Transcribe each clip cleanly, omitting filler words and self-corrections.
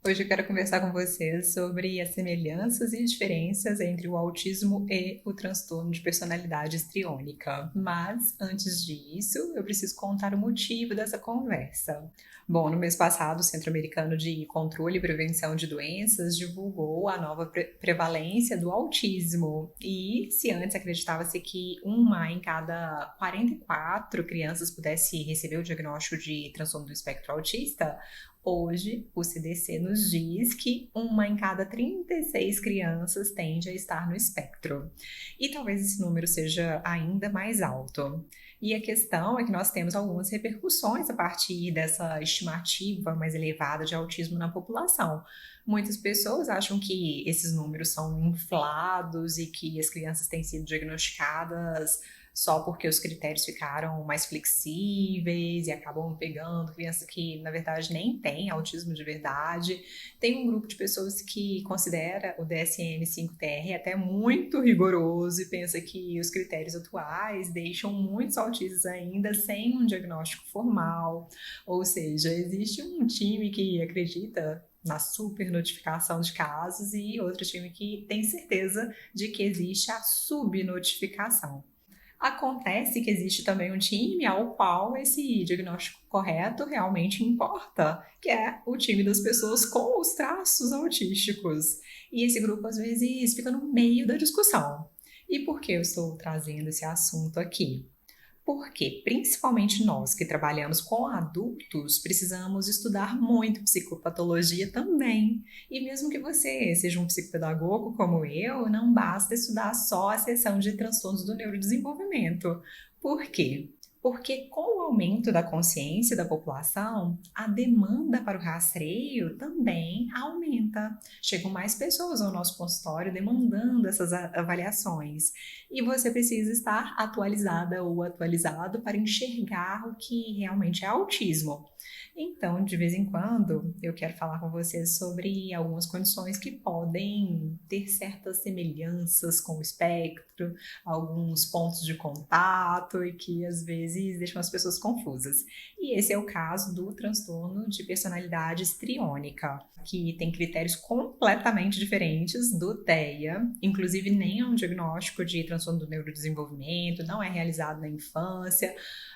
Hoje eu quero conversar com você sobre as semelhanças e diferenças entre o autismo e o transtorno de personalidade histriônica. Mas, antes disso, eu preciso contar o motivo dessa conversa. Bom, no mês passado, o Centro Americano de Controle e Prevenção de Doenças divulgou a nova prevalência do autismo. E se antes acreditava-se que uma em cada 44 crianças pudesse receber o diagnóstico de transtorno do espectro autista, hoje, o CDC nos diz que uma em cada 36 crianças tende a estar no espectro. E talvez esse número seja ainda mais alto. E a questão é que nós temos algumas repercussões a partir dessa estimativa mais elevada de autismo na população. Muitas pessoas acham que esses números são inflados e que as crianças têm sido diagnosticadas só porque os critérios ficaram mais flexíveis e acabam pegando criança que, na verdade, nem tem autismo de verdade. Tem um grupo de pessoas que considera o DSM-5-TR até muito rigoroso e pensa que os critérios atuais deixam muitos autistas ainda sem um diagnóstico formal. Ou seja, existe um time que acredita na super notificação de casos e outro time que tem certeza de que existe a subnotificação. Acontece que existe também um time ao qual esse diagnóstico correto realmente importa, que é o time das pessoas com os traços autísticos. E esse grupo às vezes fica no meio da discussão. E por que eu estou trazendo esse assunto aqui? Porque, principalmente nós que trabalhamos com adultos, precisamos estudar muito psicopatologia também. E mesmo que você seja um psicopedagogo como eu, não basta estudar só a seção de transtornos do neurodesenvolvimento. Por quê? Porque com o aumento da consciência da população, a demanda para o rastreio também aumenta. Chegam mais pessoas ao nosso consultório demandando essas avaliações. E você precisa estar atualizada ou atualizado para enxergar o que realmente é autismo. Então, de vez em quando, eu quero falar com você sobre algumas condições que podem ter certas semelhanças com o espectro, alguns pontos de contato e que às vezes deixam as pessoas confusas. E esse é o caso do transtorno de personalidade histriônica, que tem critérios completamente diferentes do TEA, inclusive nem é um diagnóstico de transtorno do neurodesenvolvimento, não é realizado na infância,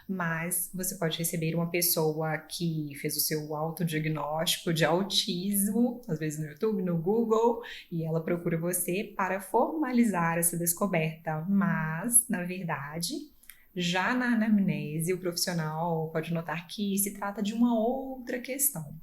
mas você pode receber uma pessoa que fez o seu autodiagnóstico de autismo, às vezes no YouTube, no Google, e ela procura você para formalizar essa descoberta, mas, na verdade, já na anamnese, o profissional pode notar que se trata de uma outra questão.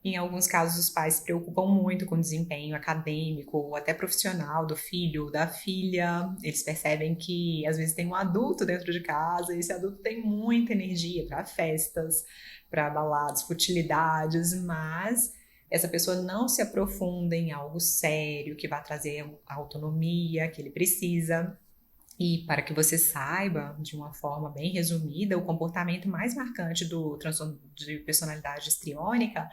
Em alguns casos, os pais se preocupam muito com o desempenho acadêmico ou até profissional do filho ou da filha. Eles percebem que às vezes tem um adulto dentro de casa e esse adulto tem muita energia para festas, para baladas, futilidades, mas essa pessoa não se aprofunda em algo sério que vai trazer a autonomia que ele precisa. E para que você saiba, de uma forma bem resumida, o comportamento mais marcante do transtorno de personalidade histriônica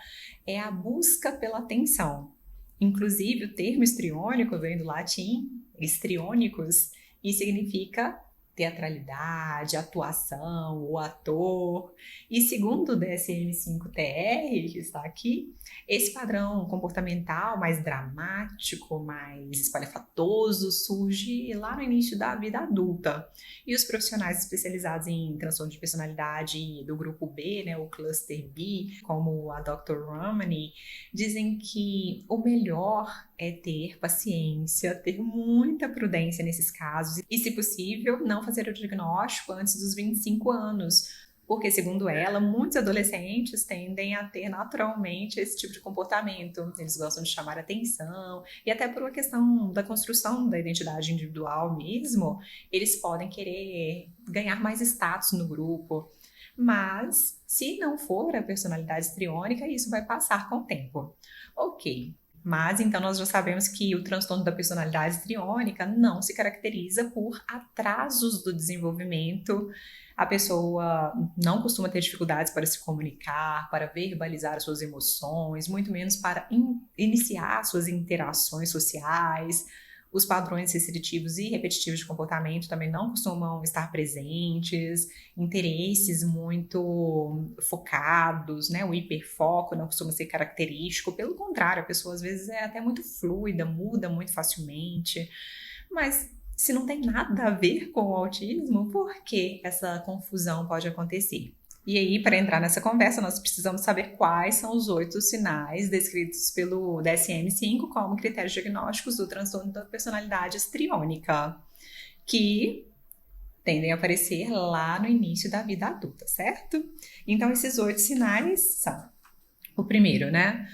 é a busca pela atenção. Inclusive, o termo histriônico vem do latim histrionicus e significa teatralidade, atuação, o ator. E segundo o DSM-5-TR, que está aqui, esse padrão comportamental mais dramático, mais espalhafatoso, surge lá no início da vida adulta. E os profissionais especializados em transtorno de personalidade do grupo B, né, o cluster B, como a Dr. Ramani, dizem que o melhor é ter paciência, ter muita prudência nesses casos e, se possível, não fazer o diagnóstico antes dos 25 anos, porque, segundo ela, muitos adolescentes tendem a ter naturalmente esse tipo de comportamento. Eles gostam de chamar atenção e até por uma questão da construção da identidade individual mesmo, eles podem querer ganhar mais status no grupo. Mas, se não for a personalidade histriônica, isso vai passar com o tempo. Ok, mas então nós já sabemos que o transtorno da personalidade histriônica não se caracteriza por atrasos do desenvolvimento. A pessoa não costuma ter dificuldades para se comunicar, para verbalizar as suas emoções, muito menos para iniciar suas interações sociais. Os padrões restritivos e repetitivos de comportamento também não costumam estar presentes, interesses muito focados, né? O hiperfoco não costuma ser característico, pelo contrário, a pessoa às vezes é até muito fluida, muda muito facilmente, mas se não tem nada a ver com o autismo, por que essa confusão pode acontecer? E aí, para entrar nessa conversa, nós precisamos saber quais são os 8 sinais descritos pelo DSM-5 como critérios diagnósticos do transtorno da personalidade histriônica, que tendem a aparecer lá no início da vida adulta, certo? Então, esses 8 sinais são: o primeiro, né?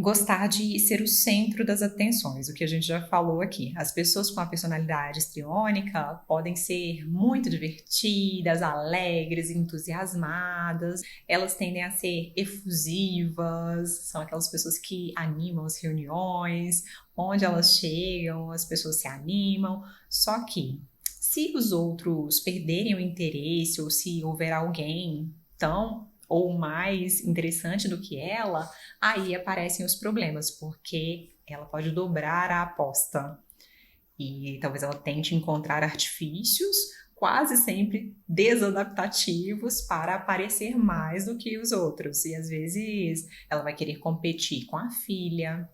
Gostar de ser o centro das atenções, o que a gente já falou aqui. As pessoas com a personalidade histriônica podem ser muito divertidas, alegres, entusiasmadas. Elas tendem a ser efusivas, são aquelas pessoas que animam as reuniões, onde elas chegam, as pessoas se animam. Só que, se os outros perderem o interesse ou se houver alguém tão ou mais interessante do que ela, aí aparecem os problemas, porque ela pode dobrar a aposta. E talvez ela tente encontrar artifícios, quase sempre desadaptativos, para aparecer mais do que os outros. E às vezes ela vai querer competir com a filha,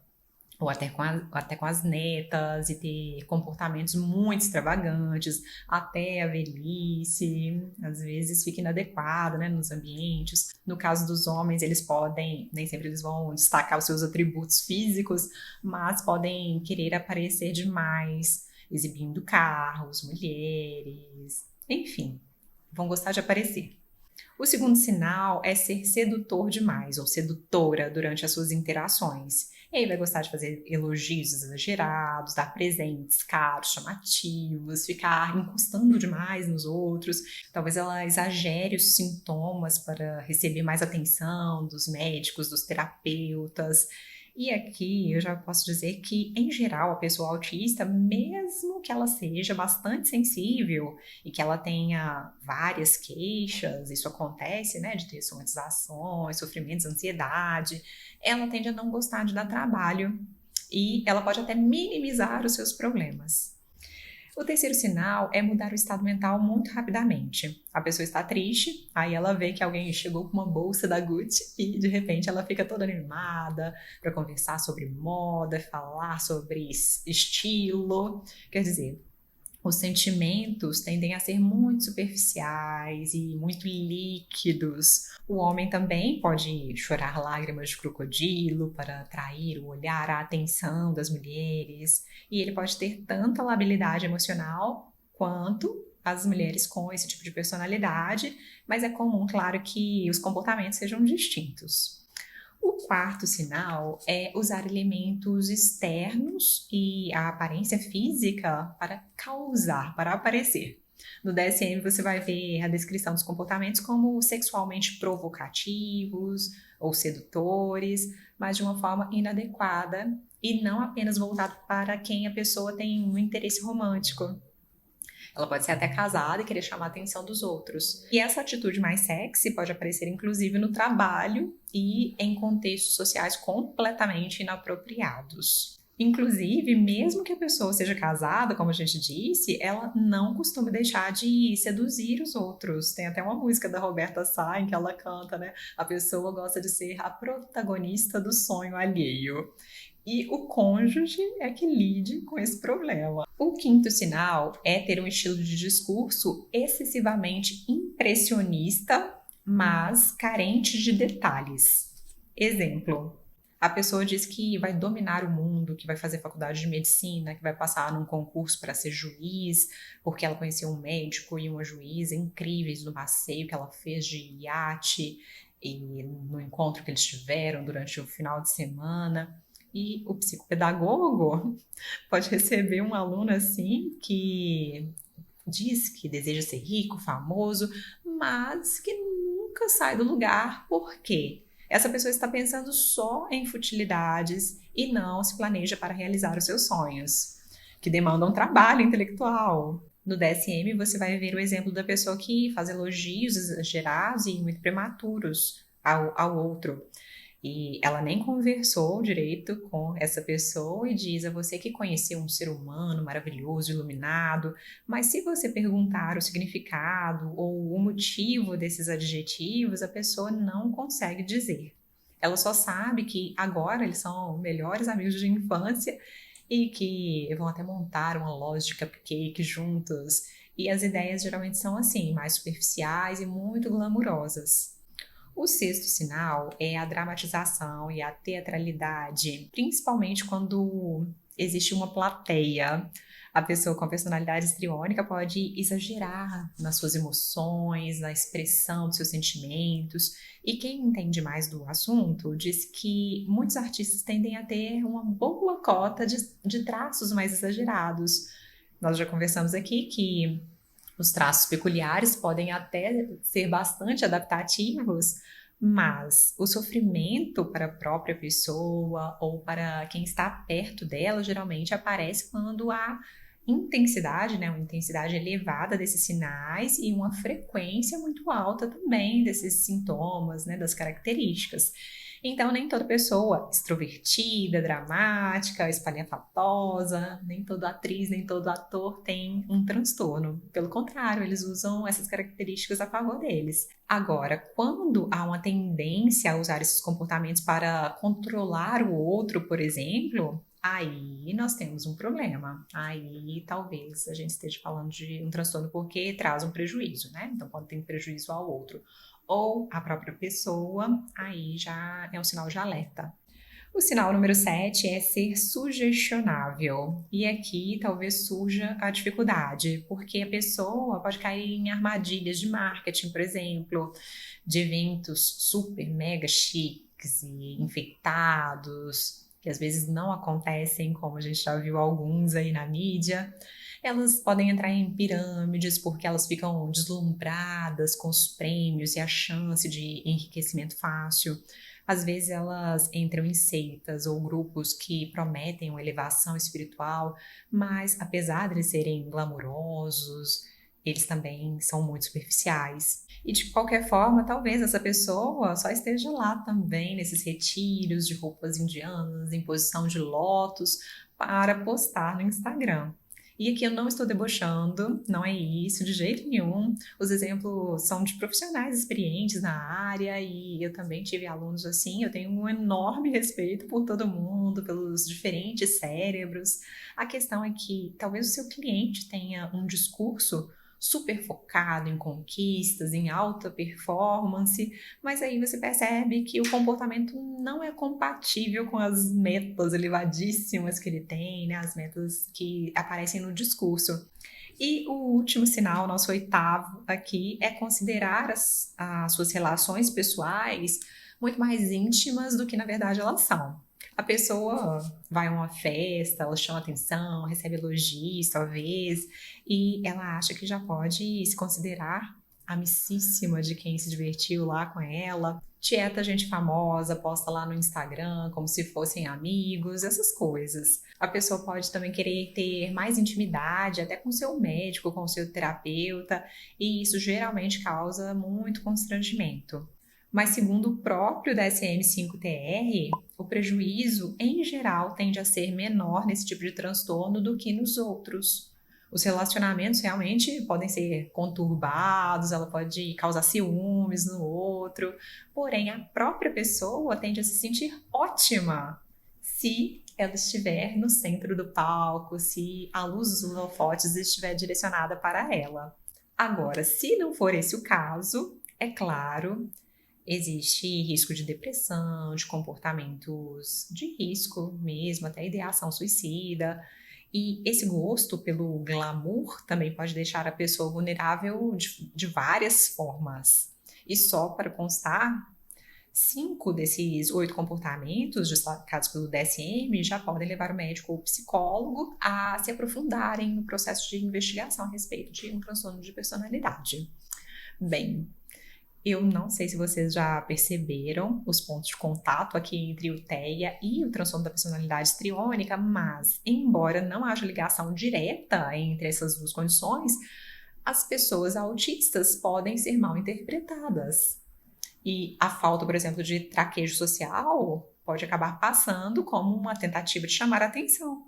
ou até com as netas, e ter comportamentos muito extravagantes, até a velhice, às vezes fica inadequado, né, nos ambientes. No caso dos homens, eles podem, nem sempre eles vão destacar os seus atributos físicos, mas podem querer aparecer demais, exibindo carros, mulheres, enfim, vão gostar de aparecer. O segundo sinal é ser sedutor demais ou sedutora durante as suas interações. E aí vai gostar de fazer elogios exagerados, dar presentes caros, chamativos, ficar encostando demais nos outros. Talvez ela exagere os sintomas para receber mais atenção dos médicos, dos terapeutas. E aqui eu já posso dizer que, em geral, a pessoa autista, mesmo que ela seja bastante sensível e que ela tenha várias queixas, isso acontece, né, de ter somatizações, sofrimentos, ansiedade, ela tende a não gostar de dar trabalho e ela pode até minimizar os seus problemas. O terceiro sinal é mudar o estado mental muito rapidamente. A pessoa está triste, aí ela vê que alguém chegou com uma bolsa da Gucci e de repente ela fica toda animada para conversar sobre moda, falar sobre estilo. Quer dizer, os sentimentos tendem a ser muito superficiais e muito líquidos. O homem também pode chorar lágrimas de crocodilo para atrair o olhar, a atenção das mulheres. E ele pode ter tanto a labilidade emocional quanto as mulheres com esse tipo de personalidade, mas é comum, claro, que os comportamentos sejam distintos. O quarto sinal é usar elementos externos e a aparência física para causar, para aparecer. No DSM você vai ver a descrição dos comportamentos como sexualmente provocativos ou sedutores, mas de uma forma inadequada e não apenas voltado para quem a pessoa tem um interesse romântico. Ela pode ser até casada e querer chamar a atenção dos outros. E essa atitude mais sexy pode aparecer inclusive no trabalho e em contextos sociais completamente inapropriados. Inclusive, mesmo que a pessoa seja casada, como a gente disse, ela não costuma deixar de seduzir os outros. Tem até uma música da Roberta Sá em que ela canta, né? A pessoa gosta de ser a protagonista do sonho alheio. E o cônjuge é que lide com esse problema. O quinto sinal é ter um estilo de discurso excessivamente impressionista, mas carente de detalhes. Exemplo: a pessoa diz que vai dominar o mundo, que vai fazer faculdade de medicina, que vai passar num concurso para ser juiz, porque ela conheceu um médico e uma juíza incríveis no passeio que ela fez de iate e no encontro que eles tiveram durante o final de semana. E o psicopedagogo pode receber um aluno assim que diz que deseja ser rico, famoso, mas que nunca sai do lugar. Por quê? Essa pessoa está pensando só em futilidades e não se planeja para realizar os seus sonhos, que demandam trabalho intelectual. No DSM você vai ver o exemplo da pessoa que faz elogios exagerados e muito prematuros ao outro. e ela nem conversou direito com essa pessoa e diz a você que conheceu um ser humano maravilhoso, iluminado, mas se você perguntar o significado ou o motivo desses adjetivos, a pessoa não consegue dizer. Ela só sabe que agora eles são melhores amigos de infância e que vão até montar uma loja de cupcake juntos. E as ideias geralmente são assim, mais superficiais e muito glamourosas. O sexto sinal é a dramatização e a teatralidade, principalmente quando existe uma plateia. A pessoa com a personalidade histriônica pode exagerar nas suas emoções, na expressão dos seus sentimentos. E quem entende mais do assunto diz que muitos artistas tendem a ter uma boa cota de traços mais exagerados. Nós já conversamos aqui que os traços peculiares podem até ser bastante adaptativos, mas o sofrimento para a própria pessoa ou para quem está perto dela geralmente aparece quando há intensidade, né, uma intensidade elevada desses sinais e uma frequência muito alta também desses sintomas, né, das características. Então, nem toda pessoa extrovertida, dramática, espalhafatosa, nem toda atriz, nem todo ator tem um transtorno. Pelo contrário, eles usam essas características a favor deles. Agora, quando há uma tendência a usar esses comportamentos para controlar o outro, por exemplo, aí nós temos um problema. Aí talvez a gente esteja falando de um transtorno porque traz um prejuízo, né? Então, quando tem prejuízo ao outro ou à própria pessoa, aí já é um sinal de alerta. O sinal número 7 é ser sugestionável. E aqui talvez surja a dificuldade, porque a pessoa pode cair em armadilhas de marketing, por exemplo, de eventos super mega chiques e enfeitados, que às vezes não acontecem, como a gente já viu alguns aí na mídia. Elas podem entrar em pirâmides porque elas ficam deslumbradas com os prêmios e a chance de enriquecimento fácil. Às vezes elas entram em seitas ou grupos que prometem uma elevação espiritual, mas apesar de eles serem glamurosos, eles também são muito superficiais. E de qualquer forma, talvez essa pessoa só esteja lá também nesses retiros de roupas indianas, em posição de lótus, para postar no Instagram. E aqui eu não estou debochando, não é isso, de jeito nenhum. Os exemplos são de profissionais experientes na área e eu também tive alunos assim. Eu tenho um enorme respeito por todo mundo, pelos diferentes cérebros. A questão é que talvez o seu cliente tenha um discurso super focado em conquistas, em alta performance, mas aí você percebe que o comportamento não é compatível com as metas elevadíssimas que ele tem, né? As metas que aparecem no discurso. E o último sinal, nosso oitavo aqui, é considerar as suas relações pessoais muito mais íntimas do que na verdade elas são. A pessoa vai a uma festa, ela chama atenção, recebe elogios, talvez, e ela acha que já pode se considerar amicíssima de quem se divertiu lá com ela. Tieta gente famosa, posta lá no Instagram como se fossem amigos, essas coisas. A pessoa pode também querer ter mais intimidade, até com o seu médico, com o seu terapeuta, e isso geralmente causa muito constrangimento. Mas segundo o próprio DSM-5-TR, o prejuízo, em geral, tende a ser menor nesse tipo de transtorno do que nos outros. Os relacionamentos realmente podem ser conturbados, ela pode causar ciúmes no outro, porém a própria pessoa tende a se sentir ótima se ela estiver no centro do palco, se a luz dos holofotes estiver direcionada para ela. Agora, se não for esse o caso, é claro, existe risco de depressão, de comportamentos de risco mesmo, até ideação suicida. E esse gosto pelo glamour também pode deixar a pessoa vulnerável de várias formas. E só para constar, 5 desses 8 comportamentos destacados pelo DSM já podem levar o médico ou o psicólogo a se aprofundarem no processo de investigação a respeito de um transtorno de personalidade. Bem, eu não sei se vocês já perceberam os pontos de contato aqui entre o TEA e o transtorno da personalidade histriônica, mas, embora não haja ligação direta entre essas duas condições, as pessoas autistas podem ser mal interpretadas. E a falta, por exemplo, de traquejo social pode acabar passando como uma tentativa de chamar a atenção.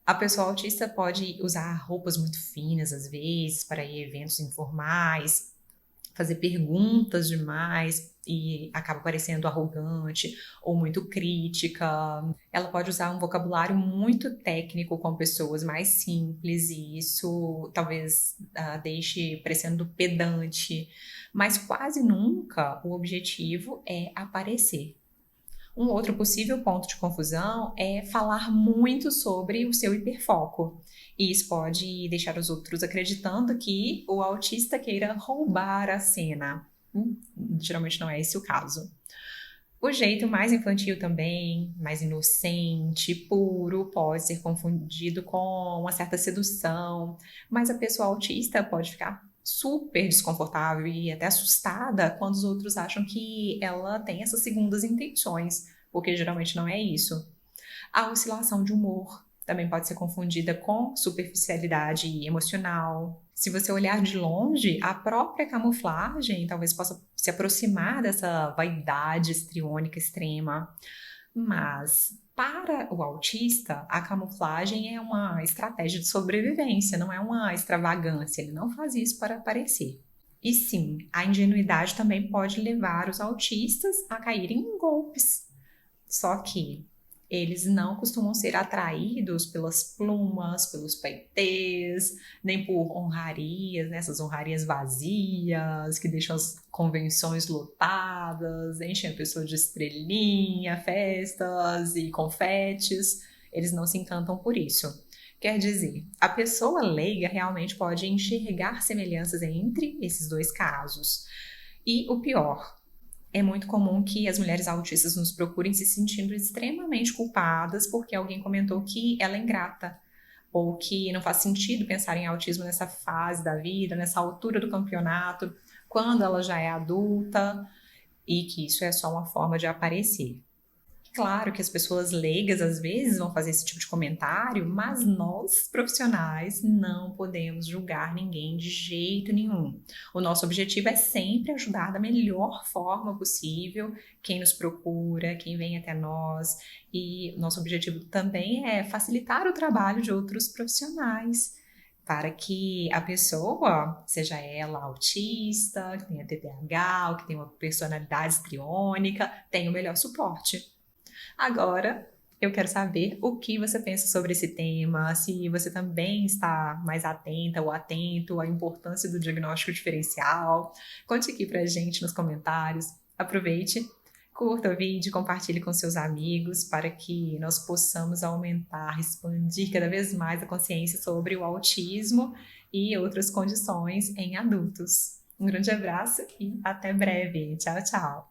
A pessoa autista pode usar roupas muito finas, às vezes, para ir a eventos informais, fazer perguntas demais e acaba parecendo arrogante ou muito crítica. Ela pode usar um vocabulário muito técnico com pessoas mais simples e isso talvez deixe parecendo pedante, mas quase nunca o objetivo é aparecer. Um outro possível ponto de confusão é falar muito sobre o seu hiperfoco. E isso pode deixar os outros acreditando que o autista queira roubar a cena. Geralmente não é esse o caso. O jeito mais infantil também, mais inocente, puro, pode ser confundido com uma certa sedução, mas a pessoa autista pode ficar super desconfortável e até assustada quando os outros acham que ela tem essas segundas intenções, porque geralmente não é isso. A oscilação de humor também pode ser confundida com superficialidade emocional. Se você olhar de longe, a própria camuflagem talvez possa se aproximar dessa vaidade histriônica extrema. Mas para o autista, a camuflagem é uma estratégia de sobrevivência, não é uma extravagância. Ele não faz isso para aparecer. E sim, a ingenuidade também pode levar os autistas a caírem em golpes. Só que eles não costumam ser atraídos pelas plumas, pelos paetês, nem por honrarias, né? Essas honrarias vazias, que deixam as convenções lotadas, enchem a pessoa de estrelinha, festas e confetes. Eles não se encantam por isso. Quer dizer, a pessoa leiga realmente pode enxergar semelhanças entre esses dois casos. E o pior, é muito comum que as mulheres autistas nos procurem se sentindo extremamente culpadas porque alguém comentou que ela é ingrata ou que não faz sentido pensar em autismo nessa fase da vida, nessa altura do campeonato, quando ela já é adulta e que isso é só uma forma de aparecer. Claro que as pessoas leigas às vezes vão fazer esse tipo de comentário, mas nós, profissionais, não podemos julgar ninguém de jeito nenhum. O nosso objetivo é sempre ajudar da melhor forma possível quem nos procura, quem vem até nós, e nosso objetivo também é facilitar o trabalho de outros profissionais. Para que a pessoa, seja ela autista, que tenha TDAH, ou que tenha uma personalidade histriônica, tenha o melhor suporte. Agora, eu quero saber o que você pensa sobre esse tema, se você também está mais atenta ou atento à importância do diagnóstico diferencial. Conte aqui pra gente nos comentários. Aproveite, curta o vídeo, compartilhe com seus amigos para que nós possamos aumentar, expandir cada vez mais a consciência sobre o autismo e outras condições em adultos. Um grande abraço e até breve. Tchau, tchau!